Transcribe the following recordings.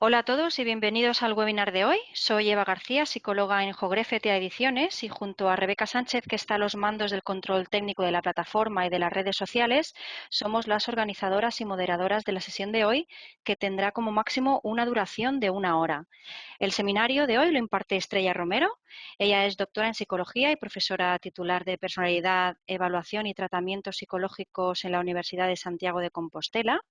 Hola a todos y bienvenidos al webinar de hoy. Soy Eva García, psicóloga en Jogrefetea Ediciones, y junto a Rebeca Sánchez, que está a los mandos del control técnico de la plataforma y de las redes sociales, somos las organizadoras y moderadoras de la sesión de hoy, que tendrá como máximo una duración de 1 hora. El seminario de hoy lo imparte Estrella Romero. Ella es doctora en psicología y profesora titular de personalidad, evaluación y tratamientos psicológicos en la Universidad de Santiago de Compostela.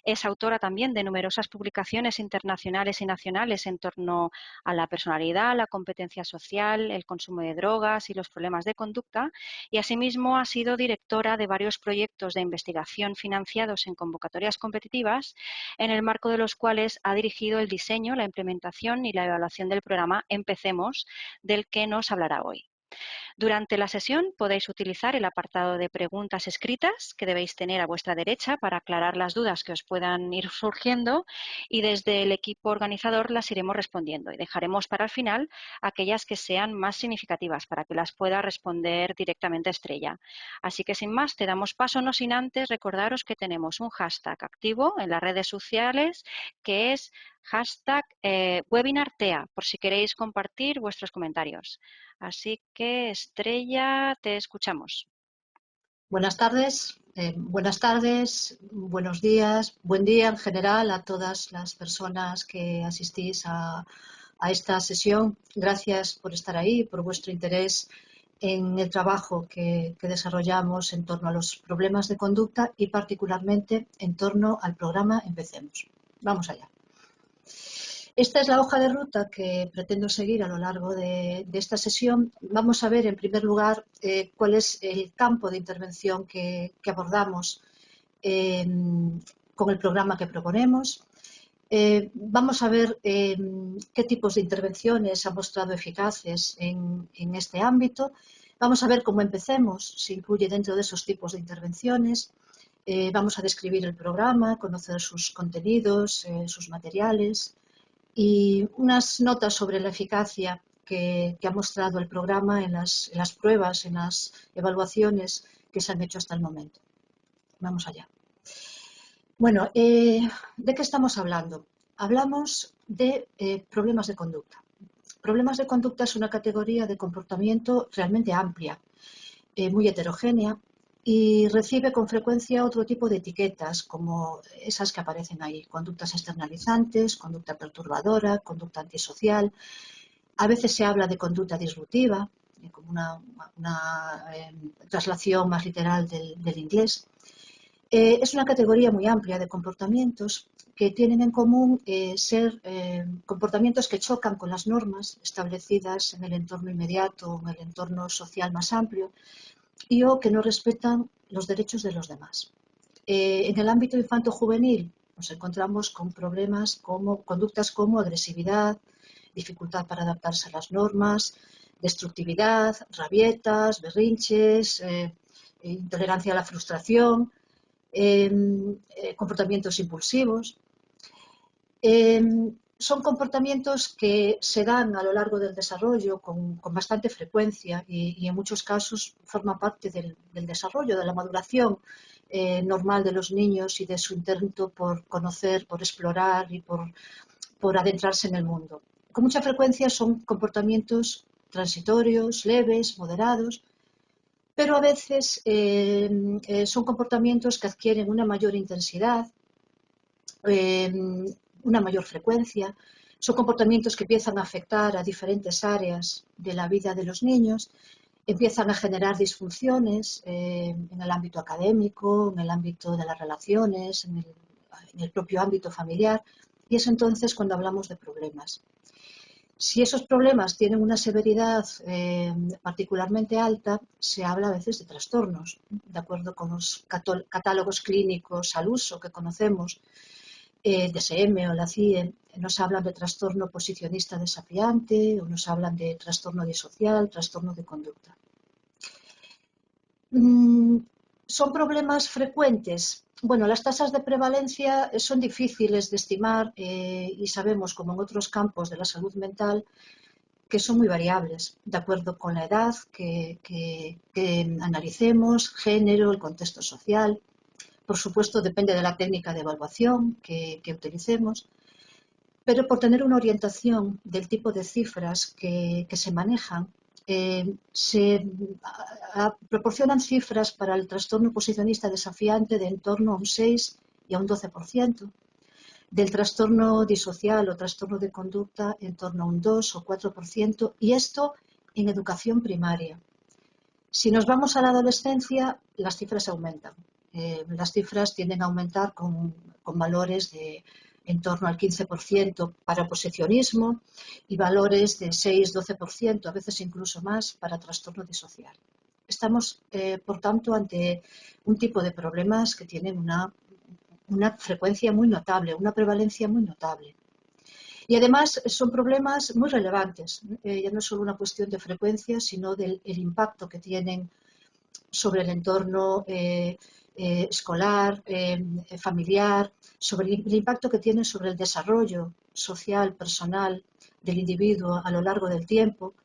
Es autora también de numerosas publicaciones internacionales y nacionales en torno a la personalidad, la competencia social, el consumo de drogas y los problemas de conducta, y asimismo ha sido directora de varios proyectos de investigación financiados en convocatorias competitivas, en el marco de los cuales ha dirigido el diseño, la implementación y la evaluación del programa Empecemos, del que nos hablará hoy. Durante la sesión podéis utilizar el apartado de preguntas escritas que debéis tener a vuestra derecha para aclarar las dudas que os puedan ir surgiendo, y desde el equipo organizador las iremos respondiendo y dejaremos para el final aquellas que sean más significativas para que las pueda responder directamente Estrella. Así que sin más, te damos paso, no sin antes recordaros que tenemos un hashtag activo en las redes sociales que es hashtag webinartea, por si queréis compartir vuestros comentarios. Así que, Estrella, te escuchamos. Buenas tardes, buenos días, buen día en general a todas las personas que asistís a esta sesión. Gracias por estar ahí, por vuestro interés en el trabajo que desarrollamos en torno a los problemas de conducta y particularmente en torno al programa Empecemos. Vamos allá. Esta es la hoja de ruta que pretendo seguir a lo largo de esta sesión. Vamos a ver, en primer lugar, cuál es el campo de intervención que abordamos con el programa que proponemos. Vamos a ver qué tipos de intervenciones han mostrado eficaces en este ámbito. Vamos a ver cómo Empecemos se incluye dentro de esos tipos de intervenciones. Vamos a describir el programa, conocer sus contenidos, sus materiales, y unas notas sobre la eficacia que ha mostrado el programa en las pruebas, en las evaluaciones que se han hecho hasta el momento. Vamos allá. Bueno, ¿de qué estamos hablando? Hablamos de problemas de conducta. Problemas de conducta es una categoría de comportamiento realmente amplia, muy heterogénea, y recibe con frecuencia otro tipo de etiquetas, como esas que aparecen ahí: conductas externalizantes, conducta perturbadora, conducta antisocial. A veces se habla de conducta disruptiva, como una traslación más literal del inglés. Es una categoría muy amplia de comportamientos que tienen en común ser comportamientos que chocan con las normas establecidas en el entorno inmediato o en el entorno social más amplio, y o que no respetan los derechos de los demás. En el ámbito infanto-juvenil nos encontramos con problemas como conductas como agresividad, dificultad para adaptarse a las normas, destructividad, rabietas, berrinches, intolerancia a la frustración, comportamientos impulsivos. Son comportamientos que se dan a lo largo del desarrollo con bastante frecuencia y en muchos casos forman parte del desarrollo, de la maduración normal de los niños y de su intento por conocer, por explorar y por adentrarse en el mundo. Con mucha frecuencia son comportamientos transitorios, leves, moderados, pero a veces son comportamientos que adquieren una mayor intensidad, una mayor frecuencia. Son comportamientos que empiezan a afectar a diferentes áreas de la vida de los niños, empiezan a generar disfunciones en el ámbito académico, en el ámbito de las relaciones, en el propio ámbito familiar, y es entonces cuando hablamos de problemas. Si esos problemas tienen una severidad particularmente alta, se habla a veces de trastornos, de acuerdo con los catálogos clínicos al uso que conocemos. DSM o la CIE nos hablan de trastorno posicionista desafiante, o nos hablan de trastorno disocial, trastorno de conducta. ¿Son problemas frecuentes? Bueno, las tasas de prevalencia son difíciles de estimar y sabemos, como en otros campos de la salud mental, que son muy variables, de acuerdo con la edad que analicemos, género, el contexto social. Por supuesto, depende de la técnica de evaluación que utilicemos. pero por tener una orientación del tipo de cifras que se manejan, proporcionan cifras para el trastorno posicionista desafiante de en torno a un 6 y a un 12%, del trastorno disocial o trastorno de conducta en torno a un 2 o 4%, y esto en educación primaria. Si nos vamos a la adolescencia, las cifras aumentan. Las cifras tienden a aumentar con valores de en torno al 15% para posicionismo y valores de 6-12%, a veces incluso más, para trastorno disocial. Estamos, por tanto, ante un tipo de problemas que tienen una frecuencia muy notable, una prevalencia muy notable. Y además son problemas muy relevantes. Ya no es solo una cuestión de frecuencia, sino del impacto que tienen sobre el entorno escolar, familiar, sobre el impacto que tienen sobre el desarrollo social, personal del individuo a lo largo del tiempo.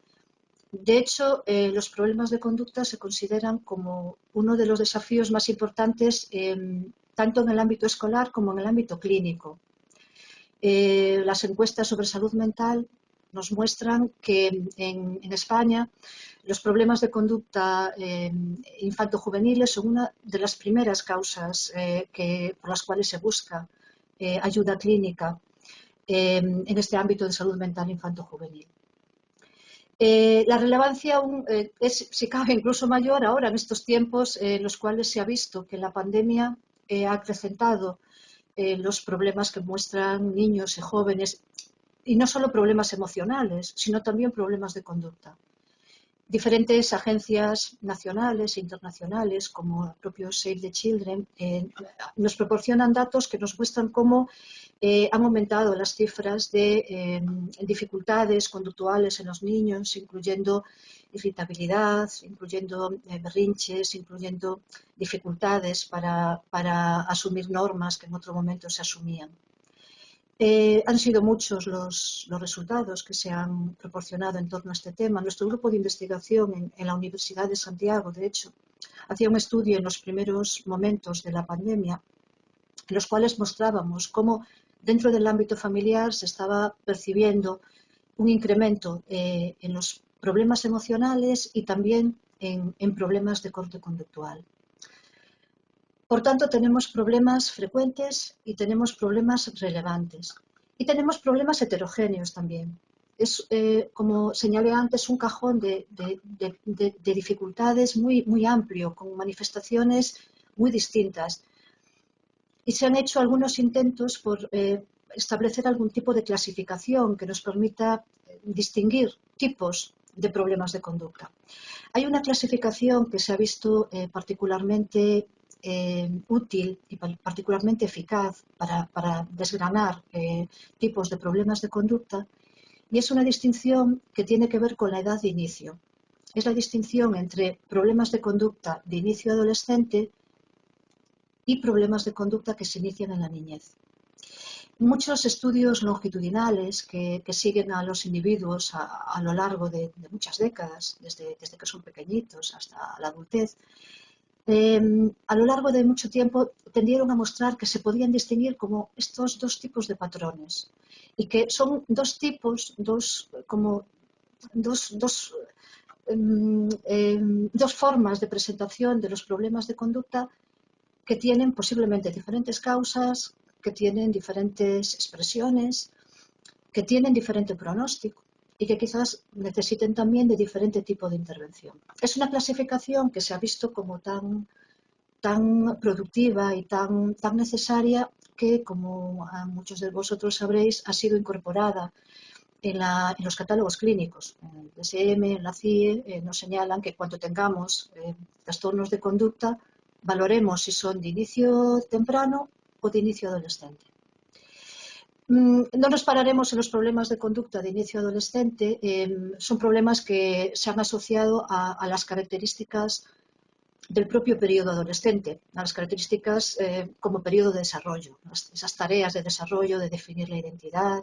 De hecho, los problemas de conducta se consideran como uno de los desafíos más importantes tanto en el ámbito escolar como en el ámbito clínico. Las encuestas sobre salud mental nos muestran que en España los problemas de conducta infanto-juveniles son una de las primeras causas por las cuales se busca ayuda clínica en este ámbito de salud mental infanto-juvenil. La relevancia aún es, si cabe, incluso mayor ahora en estos tiempos en los cuales se ha visto que la pandemia ha acrecentado los problemas que muestran niños y jóvenes, y no solo problemas emocionales, sino también problemas de conducta. Diferentes agencias nacionales e internacionales, como el propio Save the Children, nos proporcionan datos que nos muestran cómo han aumentado las cifras de dificultades conductuales en los niños, incluyendo irritabilidad, incluyendo berrinches, incluyendo dificultades para asumir normas que en otro momento se asumían. Han sido muchos los resultados que se han proporcionado en torno a este tema. Nuestro grupo de investigación en la Universidad de Santiago, de hecho, hacía un estudio en los primeros momentos de la pandemia, en los cuales mostrábamos cómo dentro del ámbito familiar se estaba percibiendo un incremento en los problemas emocionales y también en problemas de corte conductual. Por tanto, tenemos problemas frecuentes y tenemos problemas relevantes. Y tenemos problemas heterogéneos también. Es, como señalé antes, un cajón de dificultades muy amplio, con manifestaciones muy distintas. Y se han hecho algunos intentos por establecer algún tipo de clasificación que nos permita distinguir tipos de problemas de conducta. Hay una clasificación que se ha visto particularmente útil y particularmente eficaz para desgranar tipos de problemas de conducta, y es una distinción que tiene que ver con la edad de inicio. Es la distinción entre problemas de conducta de inicio adolescente y problemas de conducta que se inician en la niñez. Muchos estudios longitudinales que siguen a los individuos a lo largo de muchas décadas, desde que son pequeñitos hasta la adultez, a lo largo de mucho tiempo tendieron a mostrar que se podían distinguir como estos dos tipos de patrones, y que son dos tipos, dos formas de presentación de los problemas de conducta que tienen posiblemente diferentes causas, que tienen diferentes expresiones, que tienen diferente pronóstico y que quizás necesiten también de diferente tipo de intervención. Es una clasificación que se ha visto como tan productiva y tan necesaria que, como a muchos de vosotros sabréis, ha sido incorporada en los catálogos clínicos. En el DSM, en la CIE, nos señalan que cuando tengamos trastornos de conducta, valoremos si son de inicio temprano o de inicio adolescente. No nos pararemos en los problemas de conducta de inicio adolescente. Son problemas que se han asociado a las características del propio periodo adolescente, a las características como periodo de desarrollo, esas tareas de desarrollo, de definir la identidad,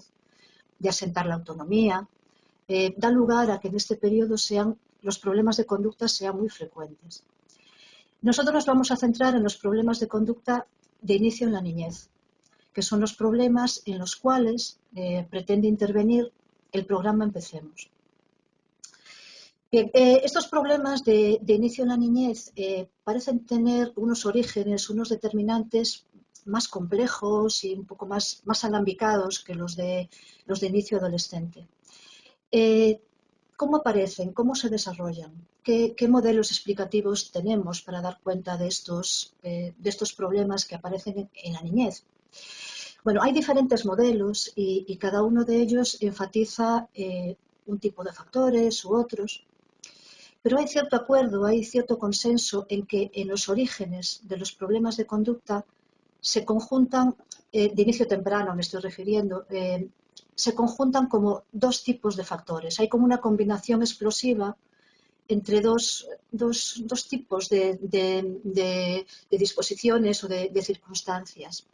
de asentar la autonomía, dan lugar a que en este periodo los problemas de conducta sean muy frecuentes. Nosotros nos vamos a centrar en los problemas de conducta de inicio en la niñez. que son los problemas en los cuales pretende intervenir el programa Empecemos. Bien, estos problemas de inicio en la niñez parecen tener unos orígenes, unos determinantes más complejos y un poco más alambicados que los de inicio adolescente. ¿Cómo aparecen? ¿Cómo se desarrollan? ¿Qué modelos explicativos tenemos para dar cuenta de estos problemas que aparecen en la niñez? Bueno, hay diferentes modelos y cada uno de ellos enfatiza un tipo de factores u otros. Pero hay cierto acuerdo, hay cierto consenso en que en los orígenes de los problemas de conducta se conjuntan, de inicio temprano me estoy refiriendo, se conjuntan como dos tipos de factores. Hay como una combinación explosiva entre dos tipos de disposiciones o de circunstancias.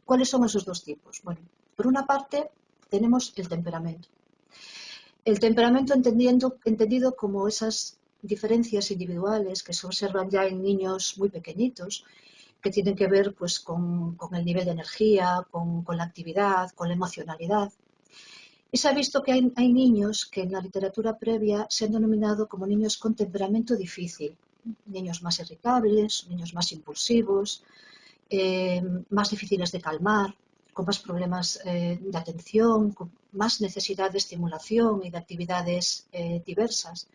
¿Cuáles son esos dos tipos? Bueno, por una parte tenemos el temperamento. El temperamento entendido como esas diferencias individuales que se observan ya en niños muy pequeñitos, que tienen que ver pues, con el nivel de energía, con la actividad, con la emocionalidad. Y se ha visto que hay niños que en la literatura previa se han denominado como niños con temperamento difícil, niños más irritables, niños más impulsivos, más difíciles de calmar, con más problemas de atención, con más necesidad de estimulación y de actividades diversas.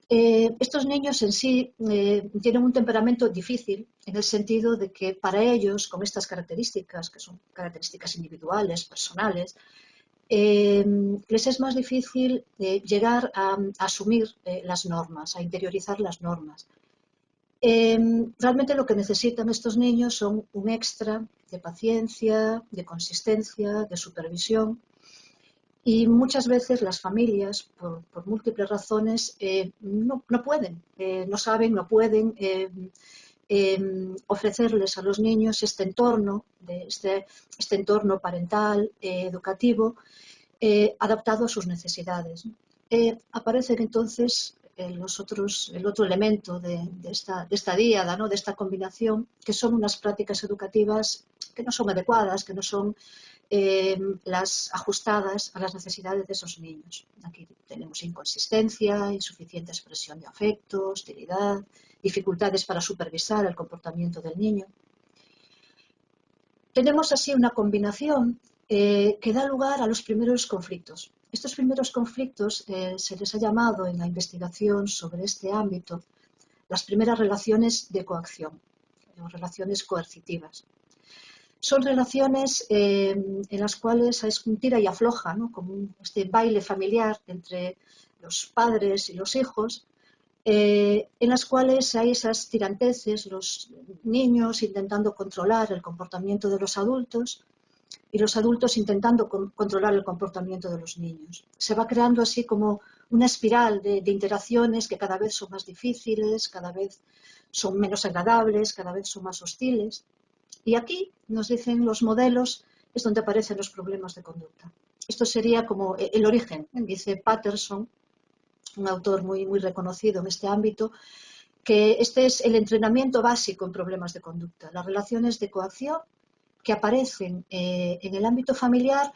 Estos niños en sí tienen un temperamento difícil en el sentido de que para ellos, con estas características, que son características individuales, personales, les es más difícil llegar a asumir las normas, a interiorizar las normas. Realmente lo que necesitan estos niños son un extra de paciencia, de consistencia, de supervisión. Y muchas veces las familias, por múltiples razones, no pueden, no saben, no pueden ofrecerles a los niños este entorno, este entorno parental, educativo, adaptado a sus necesidades. Aparecen entonces el otro elemento de esta díada, ¿no? De esta combinación, que son unas prácticas educativas que no son adecuadas, que no son las ajustadas a las necesidades de esos niños. Aquí tenemos inconsistencia, insuficiente expresión de afecto, hostilidad, dificultades para supervisar el comportamiento del niño. Tenemos así una combinación que da lugar a los primeros conflictos. Estos primeros conflictos se les ha llamado en la investigación sobre este ámbito las primeras relaciones de coacción, o relaciones coercitivas. Son relaciones en las cuales es un tira y afloja, ¿no? Como este baile familiar entre los padres y los hijos, en las cuales hay esas tiranteces, los niños intentando controlar el comportamiento de los adultos y los adultos intentando controlar el comportamiento de los niños. Se va creando así como una espiral de interacciones que cada vez son más difíciles, cada vez son menos agradables, cada vez son más hostiles. Y aquí, nos dicen los modelos, es donde aparecen los problemas de conducta. Esto sería como el origen, dice Patterson, un autor muy reconocido en este ámbito, que este es el entrenamiento básico en problemas de conducta, las relaciones de coacción que aparecen en el ámbito familiar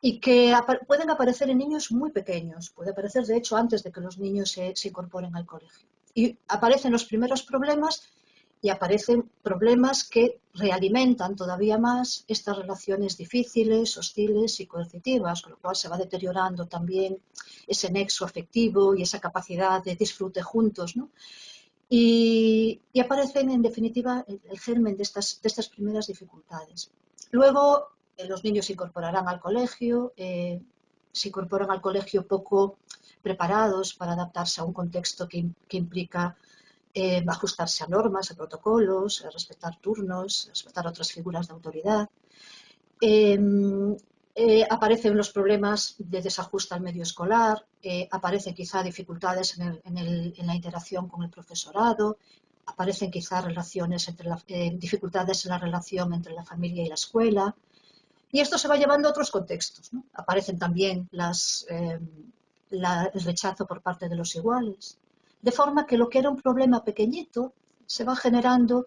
y que pueden aparecer en niños muy pequeños, puede aparecer de hecho antes de que los niños se incorporen al colegio. Y aparecen los primeros problemas y aparecen problemas que realimentan todavía más estas relaciones difíciles, hostiles y coercitivas, con lo cual se va deteriorando también ese nexo afectivo y esa capacidad de disfrute juntos, ¿no? Y aparecen, en definitiva, el germen de estas primeras dificultades. Luego, los niños se incorporarán al colegio, se incorporan al colegio poco preparados para adaptarse a un contexto que implica ajustarse a normas, a protocolos, a respetar turnos, a respetar otras figuras de autoridad. Aparecen los problemas de desajuste al medio escolar, aparecen quizá dificultades en la interacción con el profesorado, aparecen quizá dificultades en la relación entre la familia y la escuela. Y esto se va llevando a otros contextos, ¿no? Aparecen también el rechazo por parte de los iguales. De forma que lo que era un problema pequeñito se va generando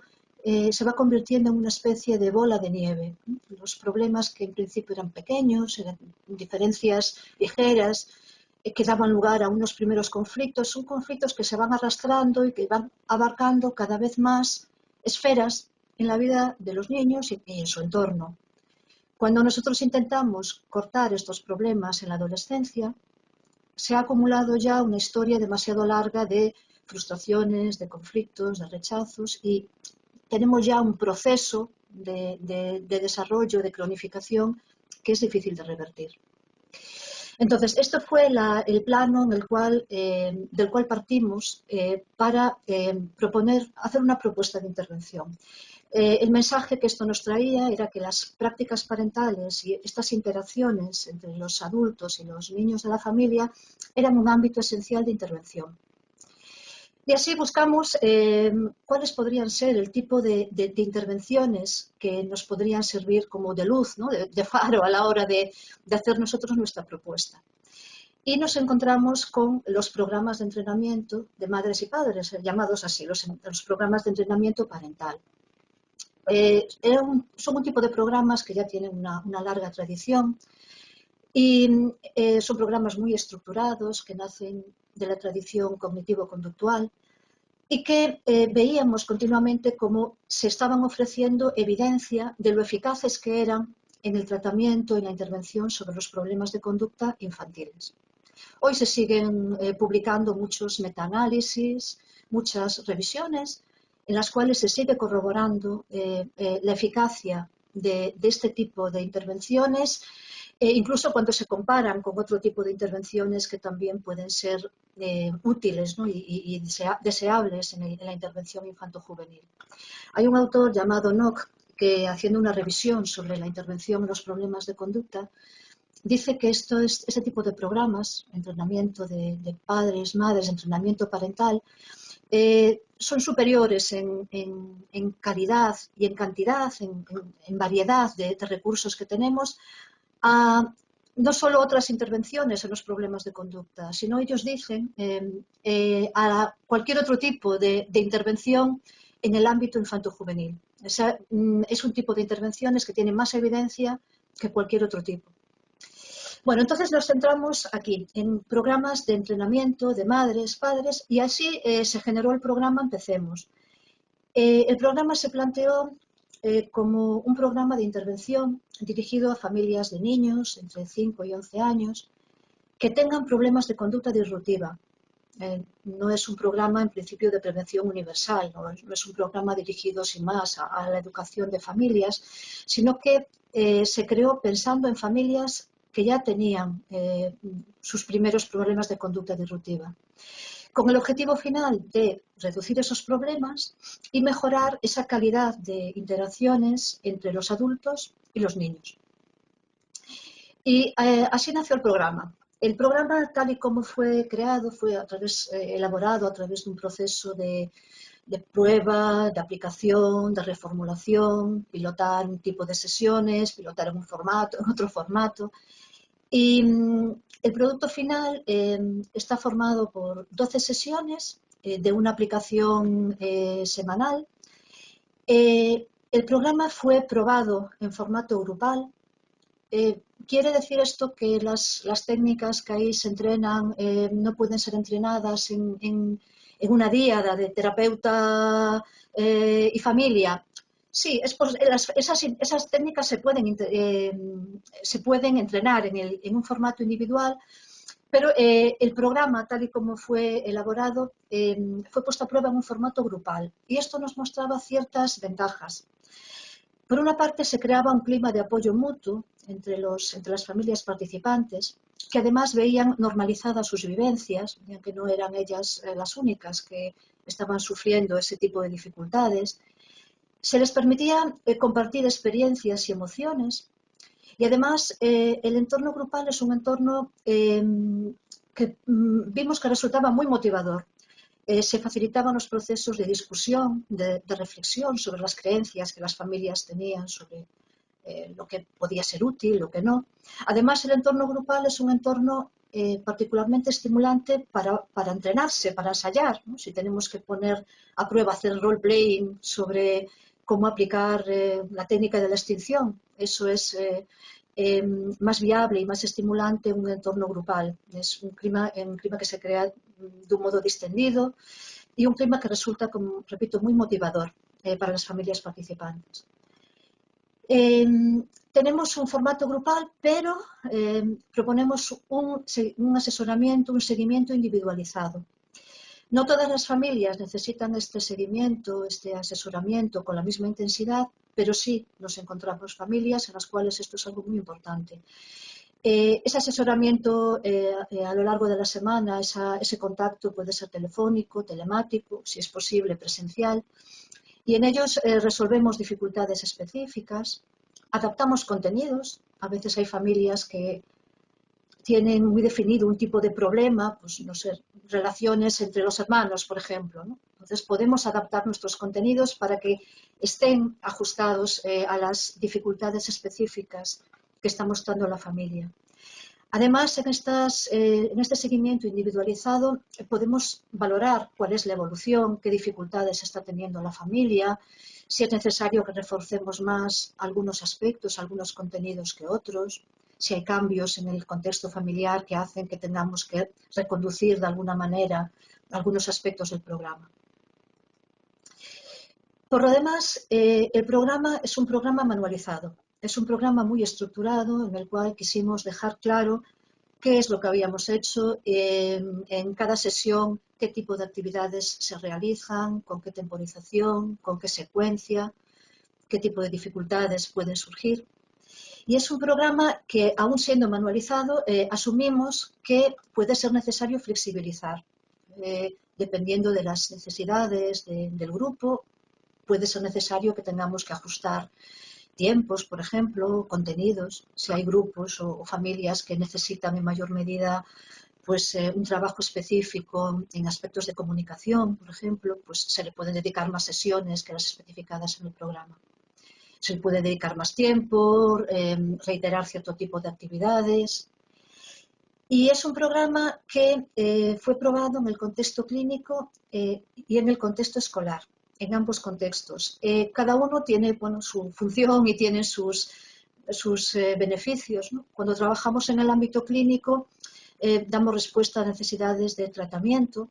se va convirtiendo en una especie de bola de nieve. Los problemas que en principio eran pequeños, eran diferencias ligeras, que daban lugar a unos primeros conflictos, son conflictos que se van arrastrando y que van abarcando cada vez más esferas en la vida de los niños y en su entorno. Cuando nosotros intentamos cortar estos problemas en la adolescencia, se ha acumulado ya una historia demasiado larga de frustraciones, de conflictos, de rechazos y tenemos ya un proceso de desarrollo, de cronificación que es difícil de revertir. Entonces, esto fue el plano en del cual partimos para hacer una propuesta de intervención. El mensaje que esto nos traía era que las prácticas parentales y estas interacciones entre los adultos y los niños de la familia eran un ámbito esencial de intervención. Y así buscamos cuáles podrían ser el tipo de intervenciones que nos podrían servir como de luz, ¿no? de faro a la hora de hacer nosotros nuestra propuesta. Y nos encontramos con los programas de entrenamiento de madres y padres, llamados así, los programas de entrenamiento parental. Son un tipo de programas que ya tienen una larga tradición y son programas muy estructurados que nacen de la tradición cognitivo-conductual y que veíamos continuamente cómo se estaban ofreciendo evidencia de lo eficaces que eran en el tratamiento y la intervención sobre los problemas de conducta infantiles. Hoy se siguen publicando muchos metaanálisis, muchas revisiones en las cuales se sigue corroborando la eficacia de este tipo de intervenciones, incluso cuando se comparan con otro tipo de intervenciones que también pueden ser útiles, ¿no? y deseables en la intervención infanto-juvenil. Hay un autor llamado Nock que, haciendo una revisión sobre la intervención en los problemas de conducta, dice que este tipo de programas, entrenamiento de padres, madres, entrenamiento parental, son superiores en calidad y en cantidad, en variedad de recursos que tenemos, a no solo otras intervenciones en los problemas de conducta, sino ellos dicen a cualquier otro tipo de intervención en el ámbito infanto-juvenil. Es un tipo de intervenciones que tiene más evidencia que cualquier otro tipo. Bueno, entonces nos centramos aquí en programas de entrenamiento de madres, padres, y así se generó el programa Empecemos. El programa se planteó como un programa de intervención dirigido a familias de niños entre 5 y 11 años que tengan problemas de conducta disruptiva. No es un programa en principio de prevención universal, no es un programa dirigido sin más a la educación de familias, sino que se creó pensando en familias que ya tenían sus primeros problemas de conducta disruptiva, con el objetivo final de reducir esos problemas y mejorar esa calidad de interacciones entre los adultos y los niños. Y así nació el programa. El programa, tal y como fue creado, fue elaborado a través de un proceso de prueba, de aplicación, de reformulación, pilotar un tipo de sesiones, pilotar en un formato, en otro formato. Y el producto final está formado por 12 sesiones de una aplicación semanal. El programa fue probado en formato grupal. Quiere decir esto que las técnicas que ahí se entrenan no pueden ser entrenadas en una diada de terapeuta y familia. Sí, esas técnicas se pueden entrenar en un formato individual, pero el programa, tal y como fue elaborado, fue puesto a prueba en un formato grupal. Y esto nos mostraba ciertas ventajas. Por una parte, se creaba un clima de apoyo mutuo entre las familias participantes, que además veían normalizadas sus vivencias, ya que no eran ellas las únicas que estaban sufriendo ese tipo de dificultades. Se les permitía compartir experiencias y emociones, y además el entorno grupal es un entorno que vimos que resultaba muy motivador. Se facilitaban los procesos de discusión, de reflexión sobre las creencias que las familias tenían sobre lo que podía ser útil, lo que no. Además, el entorno grupal es un entorno particularmente estimulante para entrenarse, para ensayar, ¿no? Si tenemos que poner a prueba, hacer role-playing sobre cómo aplicar la técnica de la extinción. Eso es más viable y más estimulante en un entorno grupal. Es un clima que se crea de un modo distendido y un clima que resulta, como repito, muy motivador para las familias participantes. Tenemos un formato grupal, pero proponemos un asesoramiento, un seguimiento individualizado. No todas las familias necesitan este seguimiento, este asesoramiento con la misma intensidad, pero sí nos encontramos familias en las cuales esto es algo muy importante. Ese asesoramiento a lo largo de la semana, ese contacto puede ser telefónico, telemático, si es posible presencial, y en ellos resolvemos dificultades específicas, adaptamos contenidos. A veces hay familias que tienen muy definido un tipo de problema, pues no sé, relaciones entre los hermanos, por ejemplo, ¿no? Entonces podemos adaptar nuestros contenidos para que estén ajustados a las dificultades específicas que está mostrando la familia. Además, en este seguimiento individualizado podemos valorar cuál es la evolución, qué dificultades está teniendo la familia, si es necesario que reforcemos más algunos aspectos, algunos contenidos que otros, si hay cambios en el contexto familiar que hacen que tengamos que reconducir de alguna manera algunos aspectos del programa. Por lo demás, el programa es un programa manualizado. Es un programa muy estructurado en el cual quisimos dejar claro qué es lo que habíamos hecho en cada sesión, qué tipo de actividades se realizan, con qué temporización, con qué secuencia, qué tipo de dificultades pueden surgir. Y es un programa que, aún siendo manualizado, asumimos que puede ser necesario flexibilizar. Dependiendo de las necesidades del grupo, puede ser necesario que tengamos que ajustar tiempos, por ejemplo, contenidos, si hay grupos o familias que necesitan en mayor medida pues, un trabajo específico en aspectos de comunicación, por ejemplo, pues se le pueden dedicar más sesiones que las especificadas en el programa. Se le puede dedicar más tiempo, reiterar cierto tipo de actividades. Y es un programa que fue probado en el contexto clínico y en el contexto escolar, en ambos contextos. Cada uno tiene su función y tiene sus beneficios, ¿no? Cuando trabajamos en el ámbito clínico, damos respuesta a necesidades de tratamiento,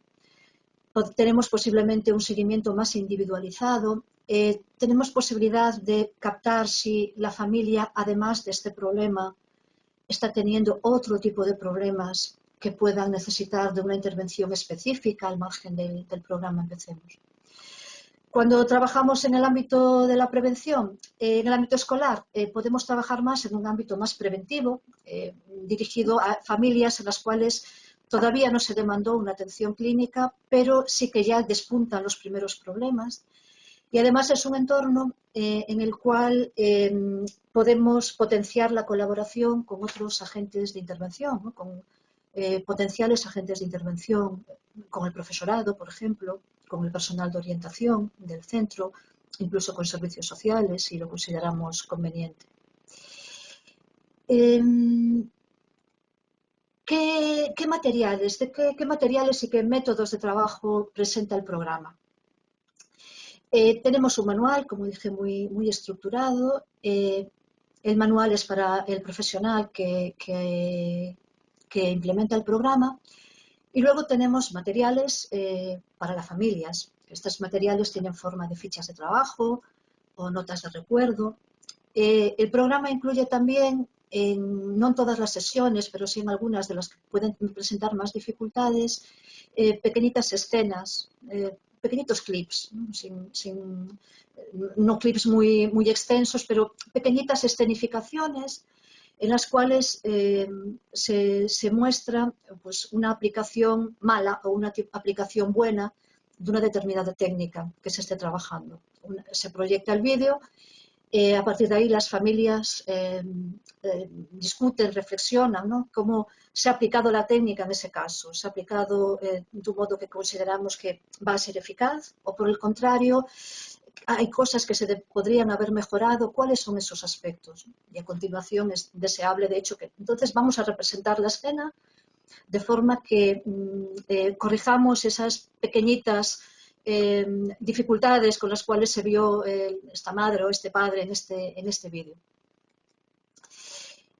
tenemos posiblemente un seguimiento más individualizado, tenemos posibilidad de captar si la familia, además de este problema, está teniendo otro tipo de problemas que puedan necesitar de una intervención específica al margen del programa Empecemos. Cuando trabajamos en el ámbito de la prevención, en el ámbito escolar, podemos trabajar más en un ámbito más preventivo, dirigido a familias en las cuales todavía no se demandó una atención clínica, pero sí que ya despuntan los primeros problemas. Y además es un entorno en el cual podemos potenciar la colaboración con otros agentes de intervención, ¿no? Con potenciales agentes de intervención, con el profesorado, por ejemplo, con el personal de orientación del centro, incluso con servicios sociales, si lo consideramos conveniente. ¿Qué materiales y qué métodos de trabajo presenta el programa? Tenemos un manual, como dije, muy estructurado. El manual es para el profesional que implementa el programa. Y luego tenemos materiales para las familias. Estos materiales tienen forma de fichas de trabajo o notas de recuerdo. El programa incluye también, no en todas las sesiones, pero sí en algunas de las que pueden presentar más dificultades, pequeñitas escenas, pequeñitos clips, no clips muy extensos, pero pequeñitas escenificaciones en las cuales se muestra pues, una aplicación mala o una aplicación buena de una determinada técnica que se esté trabajando. Se proyecta el vídeo. A partir de ahí las familias discuten, reflexionan, ¿no? Cómo se ha aplicado la técnica en ese caso. Se ha aplicado de un modo que consideramos que va a ser eficaz o por el contrario hay cosas que se podrían haber mejorado. ¿Cuáles son esos aspectos? Y a continuación es deseable, de hecho, que entonces vamos a representar la escena de forma que corrijamos esas pequeñitas dificultades con las cuales se vio esta madre o este padre en este vídeo.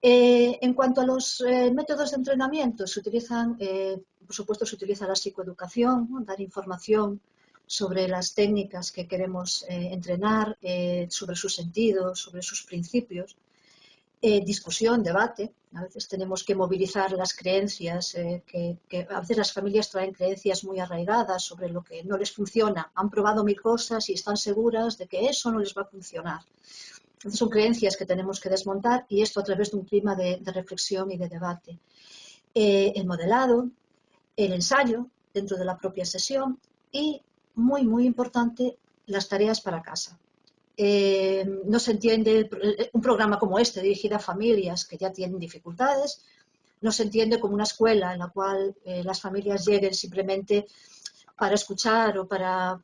En cuanto a los métodos de entrenamiento, se utilizan, por supuesto, se utiliza la psicoeducación, ¿no? Dar información sobre las técnicas que queremos entrenar, sobre sus sentidos, sobre sus principios. Discusión, debate. A veces tenemos que movilizar las creencias, que a veces las familias traen creencias muy arraigadas sobre lo que no les funciona. Han probado mil cosas y están seguras de que eso no les va a funcionar. Entonces son creencias que tenemos que desmontar y esto a través de un clima de reflexión y de debate. El modelado, el ensayo dentro de la propia sesión y, muy importante, las tareas para casa. No se entiende un programa como este dirigido a familias que ya tienen dificultades, no se entiende como una escuela en la cual las familias lleguen simplemente para escuchar o para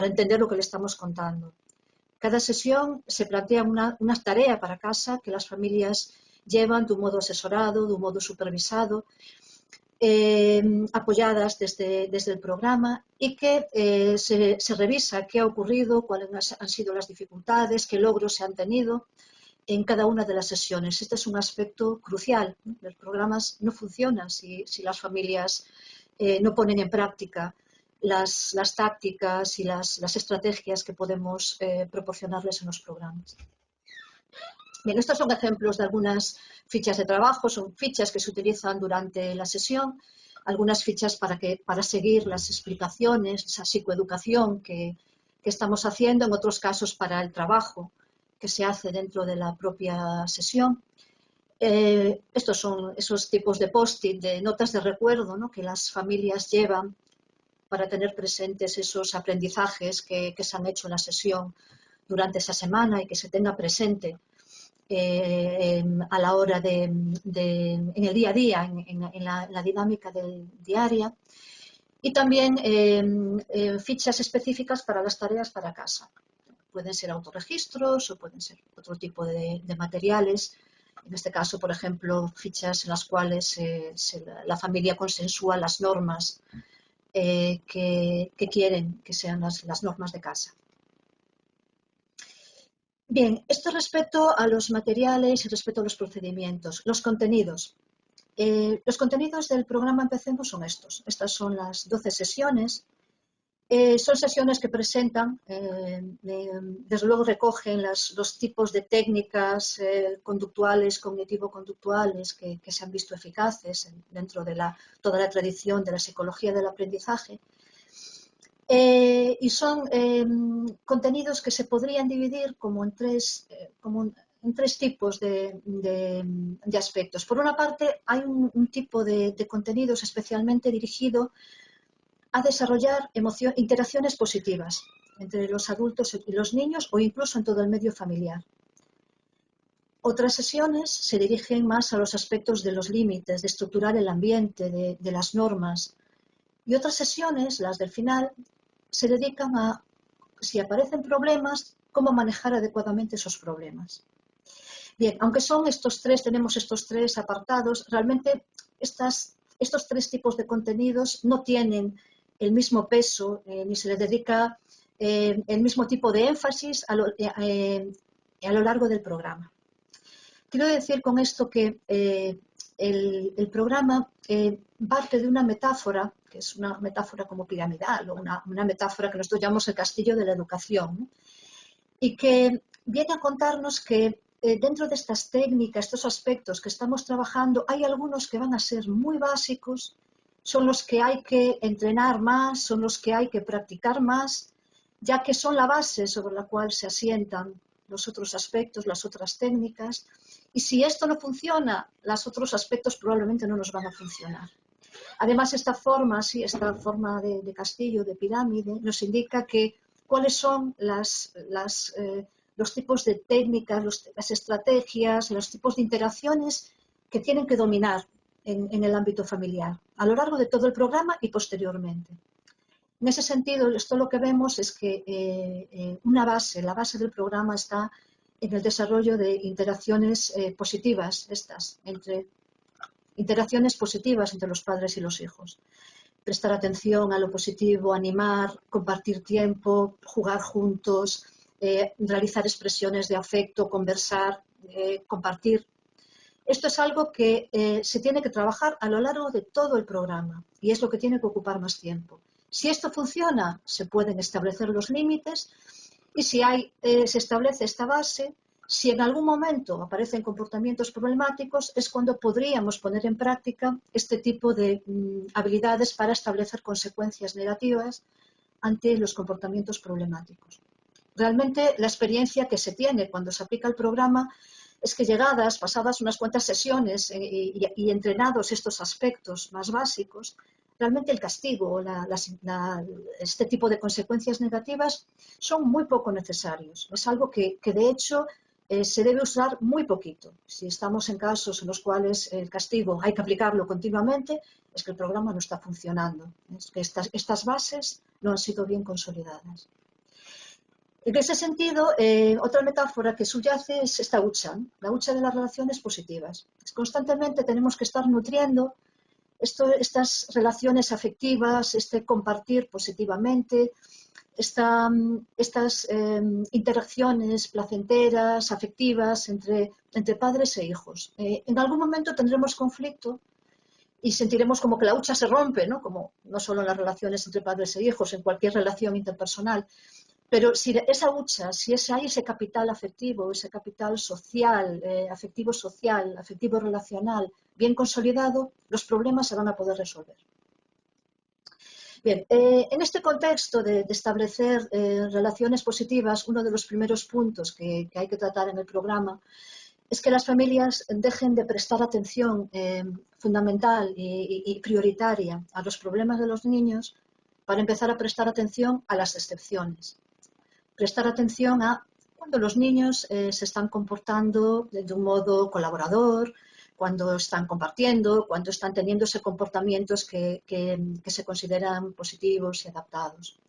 entender lo que le estamos contando. Cada sesión se plantea una tarea para casa que las familias llevan de un modo asesorado, de un modo supervisado, apoyadas desde el programa y que se revisa qué ha ocurrido, cuáles han sido las dificultades, qué logros se han tenido en cada una de las sesiones. Este es un aspecto crucial. Los programas no funcionan si las familias no ponen en práctica las tácticas y las estrategias que podemos proporcionarles en los programas. Bien, estos son ejemplos de algunas fichas de trabajo, son fichas que se utilizan durante la sesión, algunas fichas para seguir las explicaciones, esa psicoeducación que estamos haciendo, en otros casos para el trabajo que se hace dentro de la propia sesión. Estos son esos tipos de post-it, de notas de recuerdo, ¿no? Que las familias llevan para tener presentes esos aprendizajes que se han hecho en la sesión durante esa semana y que se tenga presente a la hora en el día a día, en la dinámica diaria. Y también fichas específicas para las tareas para casa. Pueden ser autorregistros o pueden ser otro tipo de materiales. En este caso, por ejemplo, fichas en las cuales la familia consensúa las normas que quieren que sean las normas de casa. Bien, esto respecto a los materiales y respecto a los procedimientos. Los contenidos. Los contenidos del programa Empecemos son estos. Estas son las 12 sesiones. Son sesiones que presentan, desde luego recogen los tipos de técnicas conductuales, cognitivo-conductuales que se han visto eficaces dentro de toda la tradición de la psicología del aprendizaje. Y son contenidos que se podrían dividir como en tres tipos de aspectos. Por una parte, hay un tipo de contenidos especialmente dirigido a desarrollar interacciones positivas entre los adultos y los niños o incluso en todo el medio familiar. Otras sesiones se dirigen más a los aspectos de los límites, de estructurar el ambiente, de las normas. Y otras sesiones, las del final, se dedican a, si aparecen problemas, cómo manejar adecuadamente esos problemas. Bien, aunque tenemos estos tres apartados, realmente estos tres tipos de contenidos no tienen el mismo peso ni se les dedica el mismo tipo de énfasis a lo largo del programa. Quiero decir con esto que el programa parte de una metáfora, que es una metáfora como piramidal, o una metáfora que nosotros llamamos el castillo de la educación, ¿no? Y que viene a contarnos que dentro de estas técnicas, estos aspectos que estamos trabajando, hay algunos que van a ser muy básicos, son los que hay que entrenar más, son los que hay que practicar más, ya que son la base sobre la cual se asientan los otros aspectos, las otras técnicas. Y si esto no funciona, los otros aspectos probablemente no nos van a funcionar. Además, esta forma de castillo, de pirámide, nos indica cuáles son los tipos de técnicas, las estrategias, los tipos de interacciones que tienen que dominar en el ámbito familiar, a lo largo de todo el programa y posteriormente. En ese sentido, esto lo que vemos es que la base del programa está en el desarrollo de interacciones positivas, interacciones positivas entre los padres y los hijos. prestar atención a lo positivo, animar, compartir tiempo, jugar juntos, realizar expresiones de afecto, conversar, compartir. Esto es algo que se tiene que trabajar a lo largo de todo el programa y es lo que tiene que ocupar más tiempo. Si esto funciona, se pueden establecer los límites y si se establece esta base, si en algún momento aparecen comportamientos problemáticos, es cuando podríamos poner en práctica este tipo de habilidades para establecer consecuencias negativas ante los comportamientos problemáticos. Realmente la experiencia que se tiene cuando se aplica el programa es que pasadas unas cuantas sesiones y entrenados estos aspectos más básicos, realmente el castigo, este tipo de consecuencias negativas son muy poco necesarios. Es algo que de hecho se debe usar muy poquito. Si estamos en casos en los cuales el castigo hay que aplicarlo continuamente, es que el programa no está funcionando, es que estas bases no han sido bien consolidadas. En ese sentido, otra metáfora que subyace es esta hucha, ¿no? La hucha de las relaciones positivas. Constantemente tenemos que estar nutriendo estas relaciones afectivas, este compartir positivamente, estas interacciones placenteras, afectivas entre padres e hijos. En algún momento tendremos conflicto y sentiremos como que la hucha se rompe, ¿no? Como no solo en las relaciones entre padres e hijos, en cualquier relación interpersonal. Pero si esa hucha, si hay ese capital afectivo, ese capital social, afectivo relacional, bien consolidado, los problemas se van a poder resolver. Bien, en este contexto de establecer relaciones positivas, uno de los primeros puntos que hay que tratar en el programa es que las familias dejen de prestar atención fundamental y prioritaria a los problemas de los niños para empezar a prestar atención a las excepciones. Prestar atención a cuando los niños se están comportando de un modo colaborador, cuando están compartiendo, cuando están teniendo ese comportamientos que se consideran positivos y adaptados.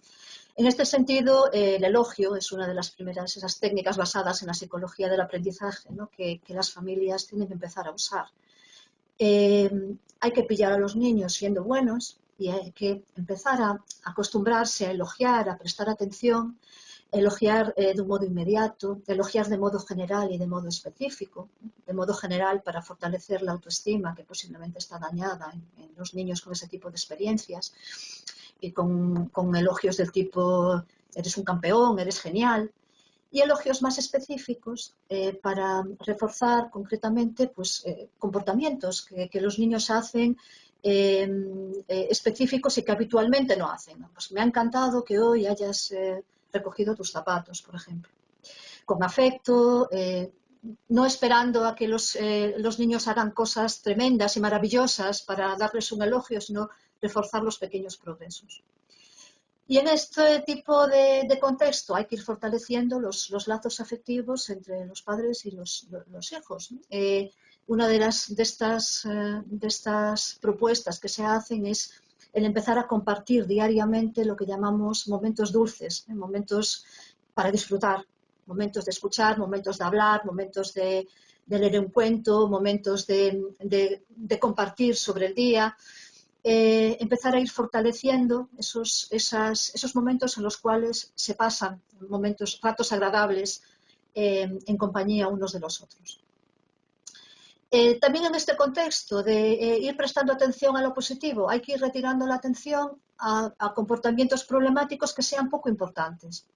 En este sentido, el elogio es una de las primeras esas técnicas basadas en la psicología del aprendizaje, ¿no? que las familias tienen que empezar a usar. Hay que pillar a los niños siendo buenos y hay que empezar a acostumbrarse a elogiar, a prestar atención, elogiar de un modo inmediato, elogiar de modo general y de modo específico. De modo general para fortalecer la autoestima que posiblemente está dañada en los niños con ese tipo de experiencias y con elogios del tipo eres un campeón, eres genial. Y elogios más específicos para reforzar concretamente pues, comportamientos que los niños hacen específicos y que habitualmente no hacen. Pues me ha encantado que hoy hayas recogido tus zapatos, por ejemplo. Con afecto, no esperando a que los niños hagan cosas tremendas y maravillosas para darles un elogio, sino reforzar los pequeños progresos. Y en este tipo de contexto hay que ir fortaleciendo los lazos afectivos entre los padres y los hijos. Una de estas propuestas que se hacen es el empezar a compartir diariamente lo que llamamos momentos dulces, momentos para disfrutar, momentos de escuchar, momentos de hablar, momentos de leer un cuento, momentos de compartir sobre el día. Empezar a ir fortaleciendo esos momentos en los cuales se pasan ratos agradables en compañía unos de los otros. También en este contexto de ir prestando atención a lo positivo, hay que ir retirando la atención a comportamientos problemáticos que sean poco importantes.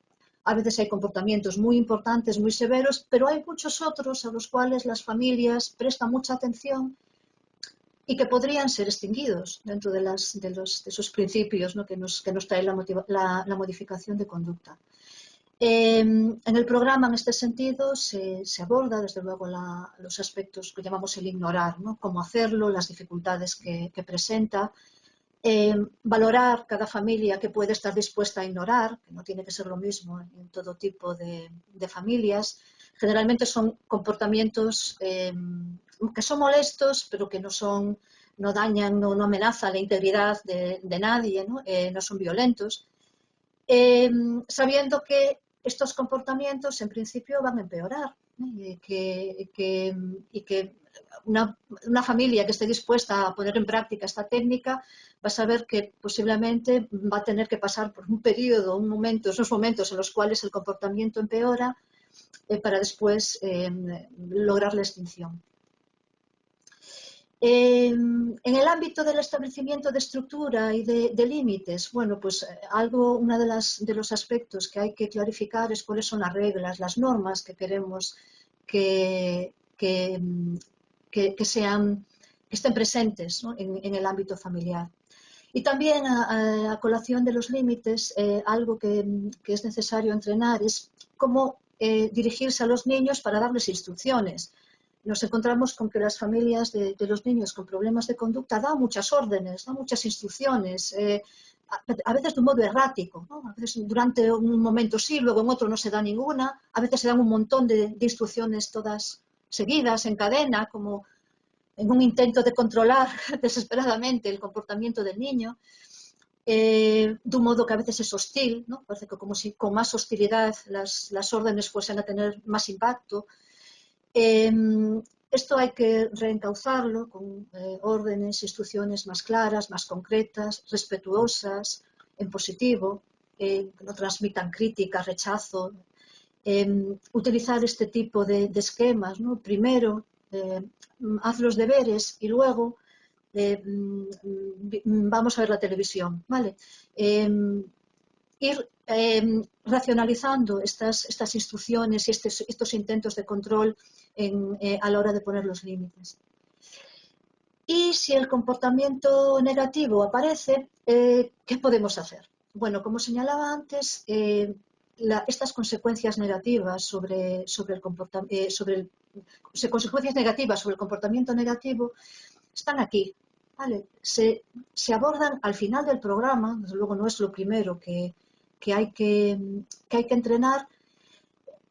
A veces hay comportamientos muy importantes, muy severos, pero hay muchos otros a los cuales las familias prestan mucha atención y que podrían ser extinguidos dentro de esos principios, ¿no? que nos trae la modificación de conducta. En el programa, en este sentido, se aborda, desde luego, los aspectos que llamamos el ignorar, ¿no? Cómo hacerlo, las dificultades que presenta, valorar cada familia que puede estar dispuesta a ignorar, que no tiene que ser lo mismo en todo tipo de familias. Generalmente son comportamientos que son molestos, pero que no dañan, no amenazan la integridad de nadie, ¿no? No son violentos, sabiendo que estos comportamientos en principio van a empeorar, ¿no? y que una familia que esté dispuesta a poner en práctica esta técnica va a saber que posiblemente va a tener que pasar por un periodo, esos momentos en los cuales el comportamiento empeora para después lograr la extinción. En el ámbito del establecimiento de estructura y de límites, bueno, pues uno de los aspectos que hay que clarificar es cuáles son las reglas, las normas que queremos que estén presentes, ¿no?, en el ámbito familiar. Y también a colación de los límites, algo que es necesario entrenar es cómo dirigirse a los niños para darles instrucciones. Nos encontramos con que las familias de los niños con problemas de conducta dan muchas órdenes, dan muchas instrucciones, a veces de un modo errático, ¿no? A veces durante un momento sí, luego en otro no se da ninguna, a veces se dan un montón de instrucciones todas seguidas, en cadena, como en un intento de controlar desesperadamente el comportamiento del niño, de un modo que a veces es hostil, ¿no? Parece que como si con más hostilidad las órdenes fuesen a tener más impacto. Esto hay que reencauzarlo con órdenes, instrucciones más claras, más concretas, respetuosas, en positivo, que no transmitan crítica, rechazo. Utilizar este tipo de esquemas, ¿no? Primero, haz los deberes y luego vamos a ver la televisión, ¿vale? Ir racionalizando estas instrucciones y estos intentos de control a la hora de poner los límites. Y si el comportamiento negativo aparece, ¿qué podemos hacer? Bueno, como señalaba antes, estas consecuencias negativas consecuencias negativas sobre el comportamiento negativo están aquí, ¿vale? Se abordan al final del programa, desde luego no es lo primero que hay que entrenar,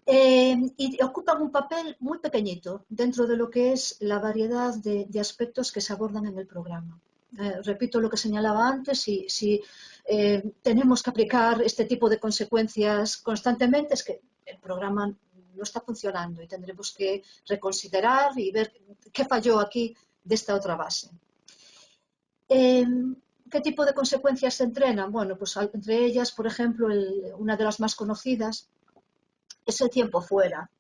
y ocupan un papel muy pequeñito dentro de lo que es la variedad de aspectos que se abordan en el programa. Repito lo que señalaba antes, si tenemos que aplicar este tipo de consecuencias constantemente, es que el programa no está funcionando y tendremos que reconsiderar y ver qué falló aquí de esta otra base. ¿Qué tipo de consecuencias se entrenan? Bueno, pues entre ellas, por ejemplo, una de las más conocidas es el tiempo fuera.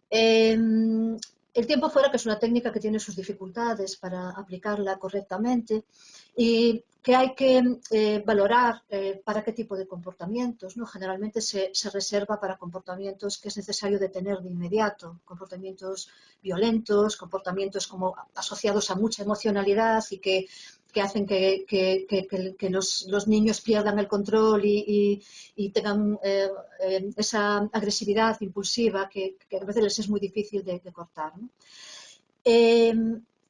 El tiempo fuera, que es una técnica que tiene sus dificultades para aplicarla correctamente y que hay que valorar para qué tipo de comportamientos, ¿no? Generalmente se reserva para comportamientos que es necesario detener de inmediato, comportamientos violentos, comportamientos como asociados a mucha emocionalidad y que hacen que los niños pierdan el control y tengan esa agresividad impulsiva que a veces les es muy difícil de cortar, ¿no?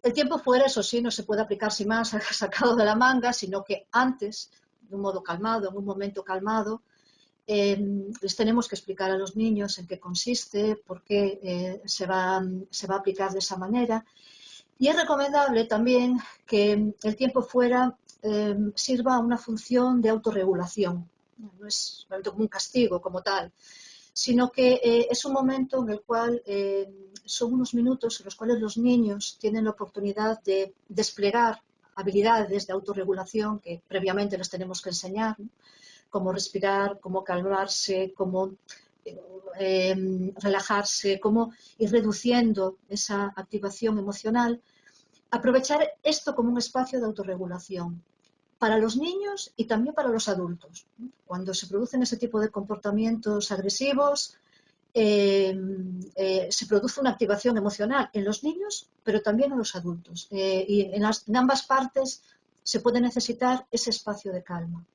El tiempo fuera, eso sí, no se puede aplicar sin más sacado de la manga, sino que antes, de un modo calmado, en un momento calmado, les tenemos que explicar a los niños en qué consiste, por qué se va a aplicar de esa manera. Y es recomendable también que el tiempo fuera sirva a una función de autorregulación. No es como un castigo como tal, sino que es un momento en el cual son unos minutos en los cuales los niños tienen la oportunidad de desplegar habilidades de autorregulación que previamente les tenemos que enseñar, ¿no? Cómo respirar, cómo calmarse, cómo relajarse, cómo ir reduciendo esa activación emocional. Aprovechar esto como un espacio de autorregulación para los niños y también para los adultos. Cuando se producen ese tipo de comportamientos agresivos, se produce una activación emocional en los niños, pero también en los adultos. Y en ambas partes se puede necesitar ese espacio de calma.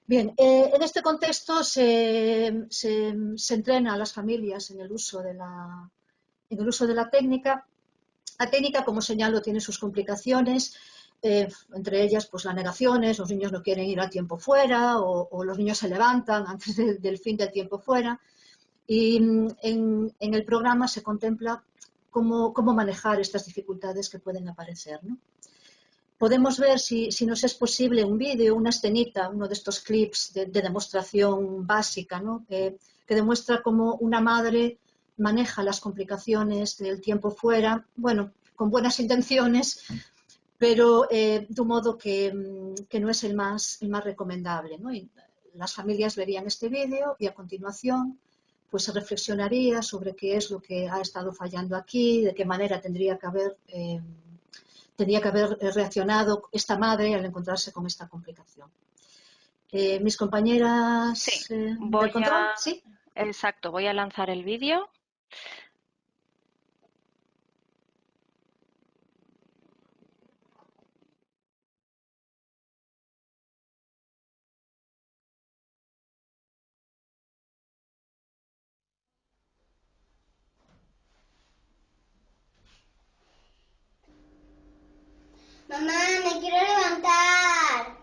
Bien, en este contexto se entrena a las familias en el uso de la técnica. La técnica, como señalo, tiene sus complicaciones, entre ellas pues las negaciones, los niños no quieren ir al tiempo fuera o los niños se levantan antes del fin del tiempo fuera. Y en el programa se contempla cómo manejar estas dificultades que pueden aparecer, ¿no? Podemos ver, si nos es posible, un vídeo, una escenita, uno de estos clips de demostración básica, ¿no? Que demuestra cómo una madre maneja las complicaciones del tiempo fuera, bueno, con buenas intenciones, pero de un modo que no es el más recomendable, ¿no? Y las familias verían este vídeo y a continuación pues se reflexionaría sobre qué es lo que ha estado fallando aquí, de qué manera tendría que haber reaccionado esta madre al encontrarse con esta complicación. Mis Sí, compañeras del voy control, ¿sí? exacto, voy a lanzar el vídeo. Mamá, me quiero levantar.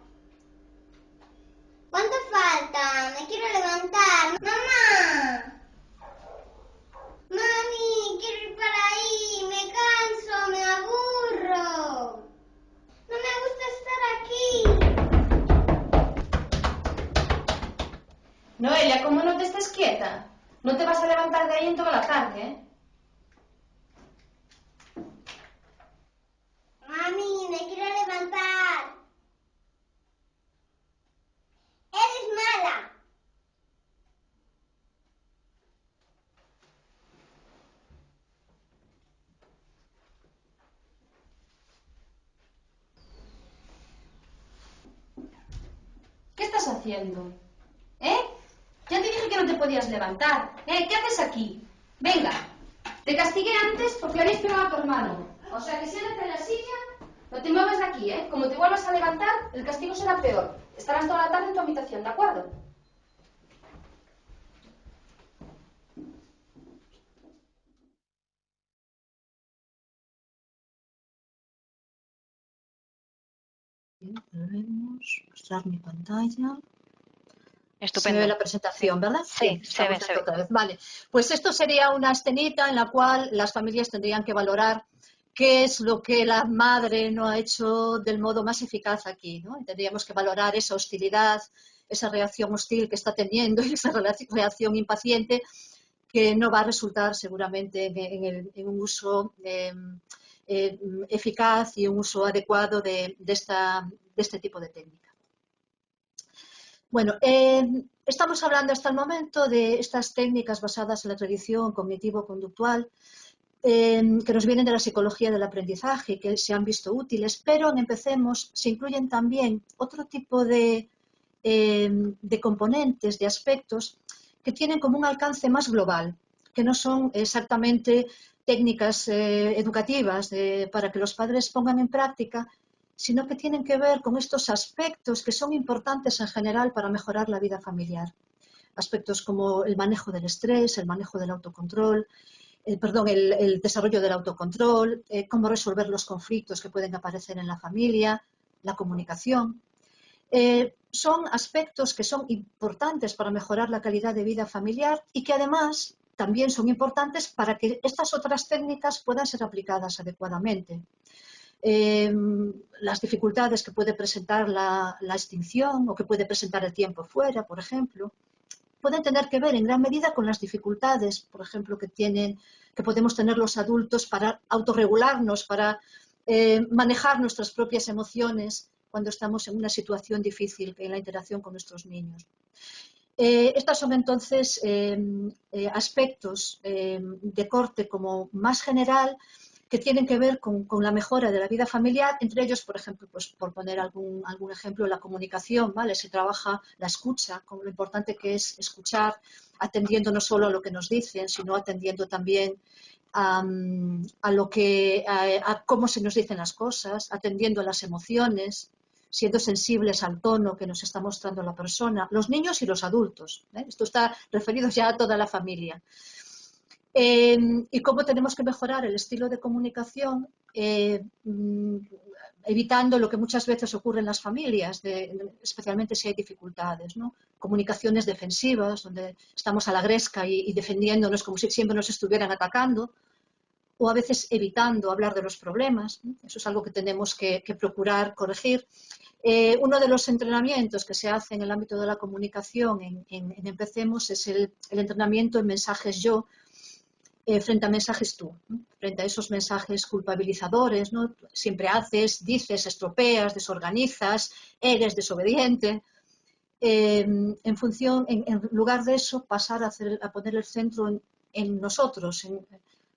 ¿Cuánto falta? Me quiero levantar. Mamá. Mami, quiero ir para ahí. Me canso, me aburro. No me gusta estar aquí. Noelia, ¿cómo no te estás quieta? No te vas a levantar de ahí en toda la tarde, ¿eh? Mami, me quiero levantar. Eres mala. ¿Qué estás haciendo? ¿Eh? Ya te dije que no te podías levantar. ¿Qué haces aquí? Venga, te castigué antes porque le habéis pegado a tu hermano. O sea que siéntate en la silla, no te muevas de aquí, ¿eh? Como te vuelvas a levantar, el castigo será peor. Estarás toda la tarde en tu habitación, ¿de acuerdo? Volvemos a mostrar mi pantalla. Se ve Estupendo. la Sí, presentación, ¿verdad? sí, Bien, se estamos ve, se dentro ve. otra vez. Vale, pues esto sería una escenita en la cual las familias tendrían que valorar qué es lo que la madre no ha hecho del modo más eficaz aquí, ¿no? Tendríamos que valorar esa hostilidad, esa reacción hostil que está teniendo y esa reacción impaciente que no va a resultar seguramente en un uso eficaz y un uso adecuado de este tipo de técnica. Bueno, estamos hablando hasta el momento de estas técnicas basadas en la tradición cognitivo-conductual que nos vienen de la psicología del aprendizaje y que se han visto útiles, pero en Empecemos se incluyen también otro tipo de componentes, de aspectos que tienen como un alcance más global, que no son exactamente técnicas educativas para que los padres pongan en práctica, sino que tienen que ver con estos aspectos que son importantes en general para mejorar la vida familiar. Aspectos como el manejo del estrés, el manejo del autocontrol, el desarrollo del autocontrol, cómo resolver los conflictos que pueden aparecer en la familia, la comunicación. Son aspectos que son importantes para mejorar la calidad de vida familiar y que además también son importantes para que estas otras técnicas puedan ser aplicadas adecuadamente. Las dificultades que puede presentar la extinción o que puede presentar el tiempo fuera, por ejemplo, pueden tener que ver en gran medida con las dificultades, por ejemplo, que podemos tener los adultos para autorregularnos, para manejar nuestras propias emociones cuando estamos en una situación difícil en la interacción con nuestros niños. Estos son entonces aspectos de corte como más general que tienen que ver con la mejora de la vida familiar, entre ellos, por ejemplo, pues, por poner algún ejemplo, la comunicación, ¿vale? Se trabaja la escucha, con lo importante que es escuchar, atendiendo no solo a lo que nos dicen, sino atendiendo también a cómo se nos dicen las cosas, atendiendo a las emociones, siendo sensibles al tono que nos está mostrando la persona, los niños y los adultos. Esto está referido ya a toda la familia. Y cómo tenemos que mejorar el estilo de comunicación, evitando lo que muchas veces ocurre en las familias, especialmente si hay dificultades, ¿no? Comunicaciones defensivas, donde estamos a la gresca y defendiéndonos como si siempre nos estuvieran atacando, o a veces evitando hablar de los problemas, ¿no? Eso es algo que tenemos que procurar corregir. Uno de los entrenamientos que se hace en el ámbito de la comunicación en Empecemos es el entrenamiento en mensajes yo, frente a mensajes tú, ¿no? Frente a esos mensajes culpabilizadores, ¿no? Siempre haces, dices, estropeas, desorganizas, eres desobediente. En lugar de eso, pasar a poner el centro en nosotros, en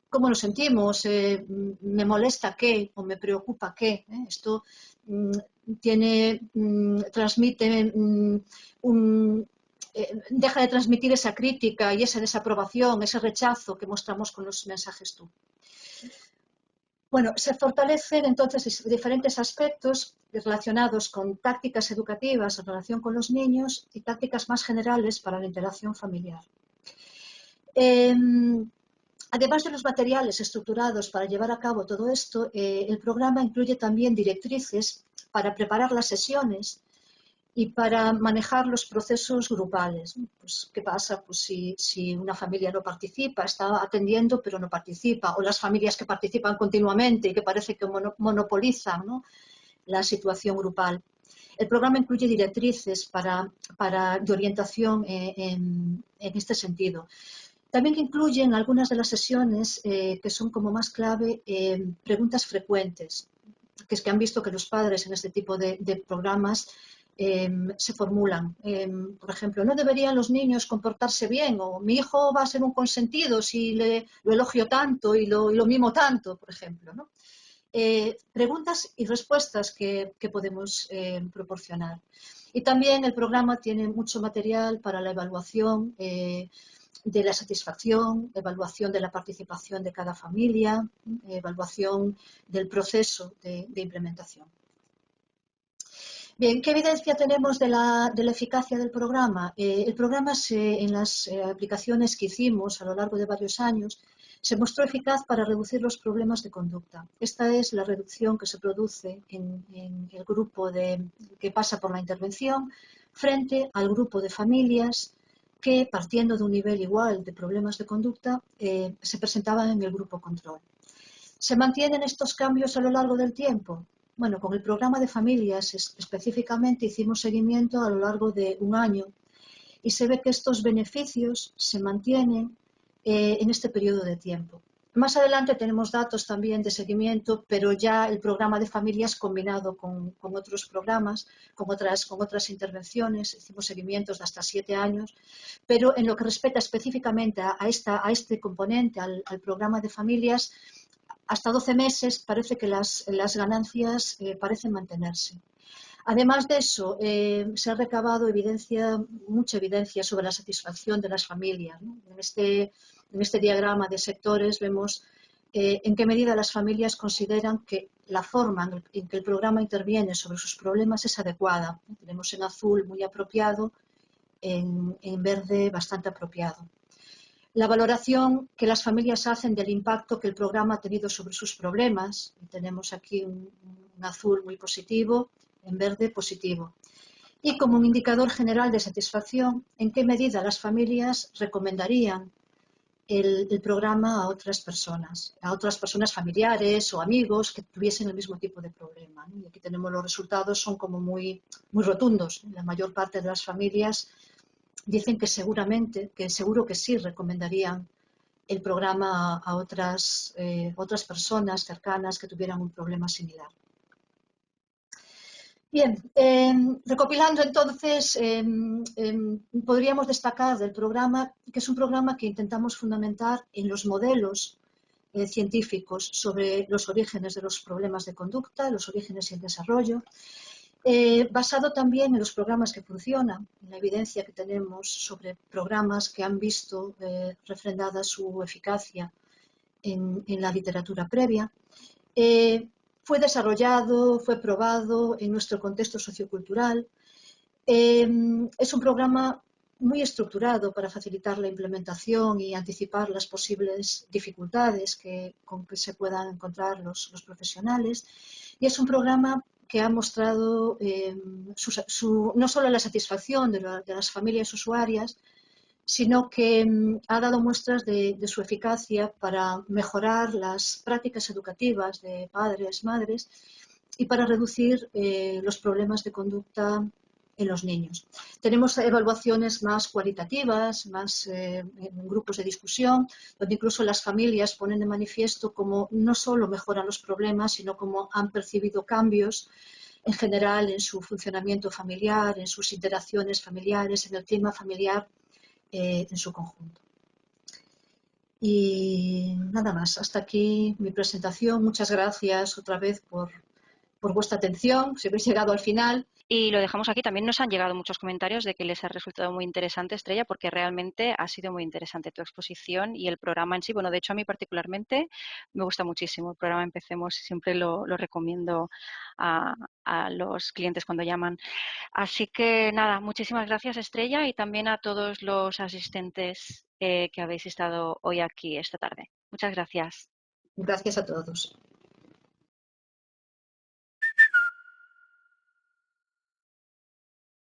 cómo nos sentimos, me molesta qué o me preocupa qué. Esto transmite deja de transmitir esa crítica y esa desaprobación, ese rechazo que mostramos con los mensajes tú. Bueno, se fortalecen entonces diferentes aspectos relacionados con tácticas educativas en relación con los niños y tácticas más generales para la interacción familiar. Además de los materiales estructurados para llevar a cabo todo esto, el programa incluye también directrices para preparar las sesiones y para manejar los procesos grupales. Pues, ¿qué pasa? Pues si una familia no participa, está atendiendo pero no participa, o las familias que participan continuamente y que parece que monopolizan, ¿no?, la situación grupal. El programa incluye directrices de orientación en este sentido. También incluyen algunas de las sesiones que son como más clave preguntas frecuentes, que es que han visto que los padres en este tipo de programas se formulan. Por ejemplo, ¿no deberían los niños comportarse bien? O mi hijo va a ser un consentido si lo elogio tanto y lo mimo tanto, por ejemplo, ¿no? Preguntas y respuestas que podemos proporcionar. Y también el programa tiene mucho material para la evaluación de la satisfacción, evaluación de la participación de cada familia, evaluación del proceso de implementación. Bien, ¿qué evidencia tenemos de la eficacia del programa? El programa en las aplicaciones que hicimos a lo largo de varios años se mostró eficaz para reducir los problemas de conducta. Esta es la reducción que se produce en el grupo que pasa por la intervención frente al grupo de familias que, partiendo de un nivel igual de problemas de conducta, se presentaban en el grupo control. ¿Se mantienen estos cambios a lo largo del tiempo? Bueno, con el programa de familias específicamente hicimos seguimiento a lo largo de un año y se ve que estos beneficios se mantienen en este periodo de tiempo. Más adelante tenemos datos también de seguimiento, pero ya el programa de familias combinado con otros programas, con otras intervenciones, hicimos seguimientos de hasta 7 años, pero en lo que respecta específicamente a este componente, al programa de familias, hasta 12 meses parece que las ganancias parecen mantenerse. Además de eso, se ha recabado mucha evidencia sobre la satisfacción de las familias, ¿no? En este diagrama de sectores vemos en qué medida las familias consideran que la forma en que el programa interviene sobre sus problemas es adecuada. Tenemos en azul muy apropiado, en verde bastante apropiado. La valoración que las familias hacen del impacto que el programa ha tenido sobre sus problemas. Tenemos aquí un azul muy positivo, en verde positivo. Y como un indicador general de satisfacción, en qué medida las familias recomendarían el programa a otras personas familiares o amigos que tuviesen el mismo tipo de problema, ¿no? Y aquí tenemos los resultados, son como muy rotundos. La mayor parte de las familias dicen que seguro que sí recomendarían el programa a otras personas cercanas que tuvieran un problema similar. Bien, recopilando entonces, podríamos destacar del programa que es un programa que intentamos fundamentar en los modelos científicos sobre los orígenes de los problemas de conducta, los orígenes y el desarrollo, basado también en los programas que funcionan, en la evidencia que tenemos sobre programas que han visto refrendada su eficacia en la literatura previa. Fue desarrollado, fue probado en nuestro contexto sociocultural. Es un programa muy estructurado para facilitar la implementación y anticipar las posibles dificultades con que se puedan encontrar los profesionales. Y es un programa que ha mostrado no solo la satisfacción de las familias usuarias, sino que ha dado muestras de su eficacia para mejorar las prácticas educativas de padres, madres y para reducir los problemas de conducta en los niños. Tenemos evaluaciones más cualitativas, más en grupos de discusión, donde incluso las familias ponen de manifiesto cómo no solo mejoran los problemas, sino cómo han percibido cambios en general en su funcionamiento familiar, en sus interacciones familiares, en el clima familiar en su conjunto. Y nada más, hasta aquí mi presentación. Muchas gracias otra vez por vuestra atención, si habéis llegado al final. Y lo dejamos aquí. También nos han llegado muchos comentarios de que les ha resultado muy interesante, Estrella, porque realmente ha sido muy interesante tu exposición y el programa en sí. Bueno, de hecho, a mí particularmente me gusta muchísimo el programa Empecemos. Siempre lo recomiendo a los clientes cuando llaman. Así que nada, muchísimas gracias, Estrella, y también a todos los asistentes que habéis estado hoy aquí esta tarde. Muchas gracias. Gracias a todos.